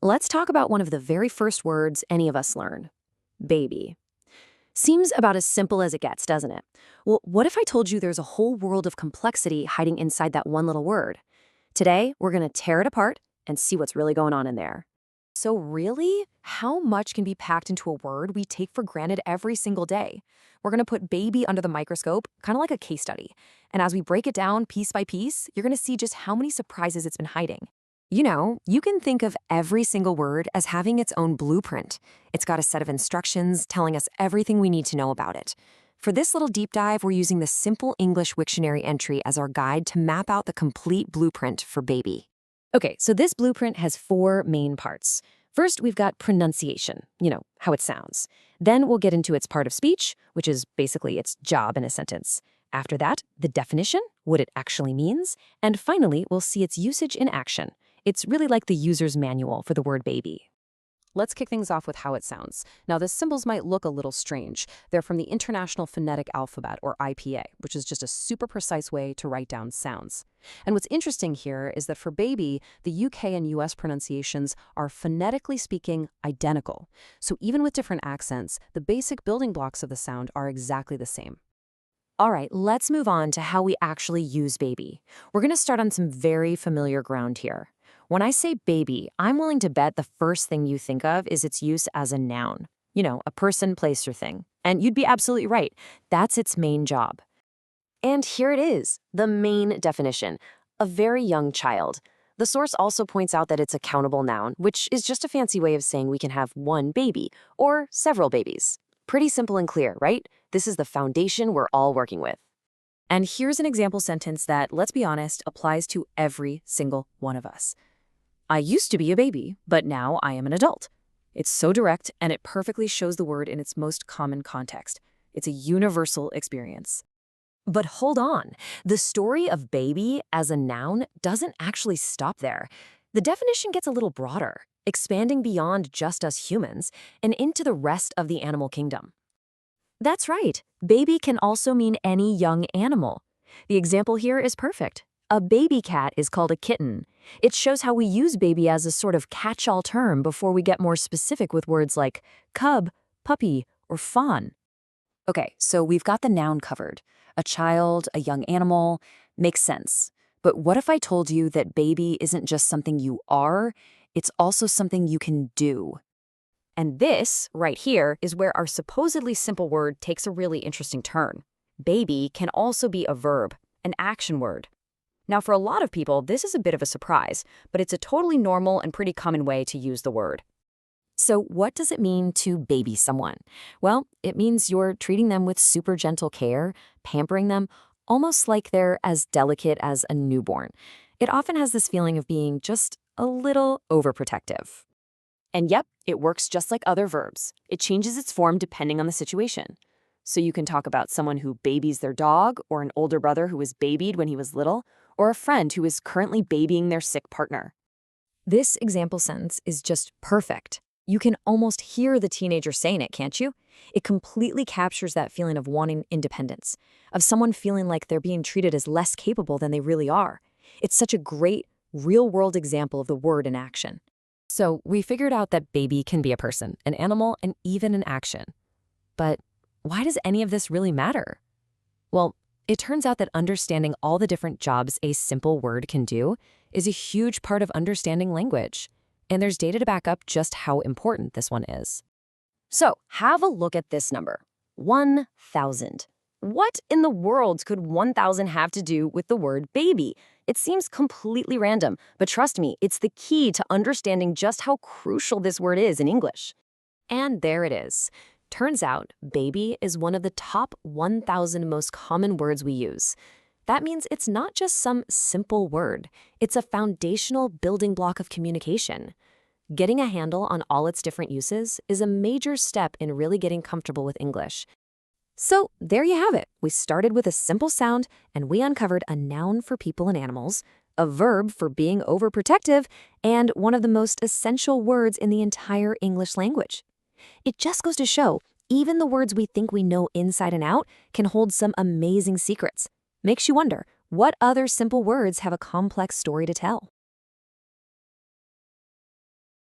Let's talk about one of the very first words any of us learn. Baby. Seems about as simple as it gets, doesn't it? Well, what if I told you there's a whole world of complexity hiding inside that one little word? Today, we're going to tear it apart and see what's really going on in there. So really, how much can be packed into a word we take for granted every single day? We're going to put baby under the microscope, kind of like a case study. And as we break it down piece by piece, you're going to see just how many surprises it's been hiding. You know, you can think of every single word as having its own blueprint. It's got a set of instructions telling us everything we need to know about it. For this little deep dive, we're using the Simple English Wiktionary entry as our guide to map out the complete blueprint for baby. Okay, so this blueprint has 4 main parts. First, we've got pronunciation, how it sounds. Then we'll get into its part of speech, which is basically its job in a sentence. After that, the definition, what it actually means. And finally, we'll see its usage in action. It's really like the user's manual for the word baby. Let's kick things off with how it sounds. Now, the symbols might look a little strange. They're from the International Phonetic Alphabet, or IPA, which is just a super precise way to write down sounds. And what's interesting here is that for baby, the UK and US pronunciations are phonetically speaking identical. So even with different accents, the basic building blocks of the sound are exactly the same. All right, let's move on to how we actually use baby. We're going to start on some very familiar ground here. When I say baby, I'm willing to bet the first thing you think of is its use as a noun. A person, place, or thing. And you'd be absolutely right. That's its main job. And here it is, the main definition, a very young child. The source also points out that it's a countable noun, which is just a fancy way of saying we can have one baby, or several babies. Pretty simple and clear, right? This is the foundation we're all working with. And here's an example sentence that, let's be honest, applies to every single one of us. I used to be a baby, but now I am an adult. It's so direct, and it perfectly shows the word in its most common context. It's a universal experience. But hold on, the story of baby as a noun doesn't actually stop there. The definition gets a little broader, expanding beyond just us humans and into the rest of the animal kingdom. That's right, baby can also mean any young animal. The example here is perfect. A baby cat is called a kitten. It shows how we use baby as a sort of catch-all term before we get more specific with words like cub, puppy, or fawn. Okay, so we've got the noun covered. A child, a young animal, makes sense. But what if I told you that baby isn't just something you are, it's also something you can do? And this, right here, is where our supposedly simple word takes a really interesting turn. Baby can also be a verb, an action word. Now, for a lot of people, this is a bit of a surprise, but it's a totally normal and pretty common way to use the word. So what does it mean to baby someone? Well, it means you're treating them with super gentle care, pampering them, almost like they're as delicate as a newborn. It often has this feeling of being just a little overprotective. And yep, it works just like other verbs. It changes its form depending on the situation. So you can talk about someone who babies their dog, or an older brother who was babied when he was little, or a friend who is currently babying their sick partner. This example sentence is just perfect. You can almost hear the teenager saying it, can't you? It completely captures that feeling of wanting independence, of someone feeling like they're being treated as less capable than they really are. It's such a great, real-world example of the word in action. So we figured out that baby can be a person, an animal, and even an action. But why does any of this really matter? Well, it turns out that understanding all the different jobs a simple word can do is a huge part of understanding language. And there's data to back up just how important this one is. So have a look at this number, 1,000. What in the world could 1,000 have to do with the word baby? It seems completely random, but trust me, it's the key to understanding just how crucial this word is in English. And there it is. Turns out, baby is one of the top 1,000 most common words we use. That means it's not just some simple word. It's a foundational building block of communication. Getting a handle on all its different uses is a major step in really getting comfortable with English. So there you have it. We started with a simple sound, and we uncovered a noun for people and animals, a verb for being overprotective, and one of the most essential words in the entire English language. It just goes to show, even the words we think we know inside and out can hold some amazing secrets. Makes you wonder, what other simple words have a complex story to tell?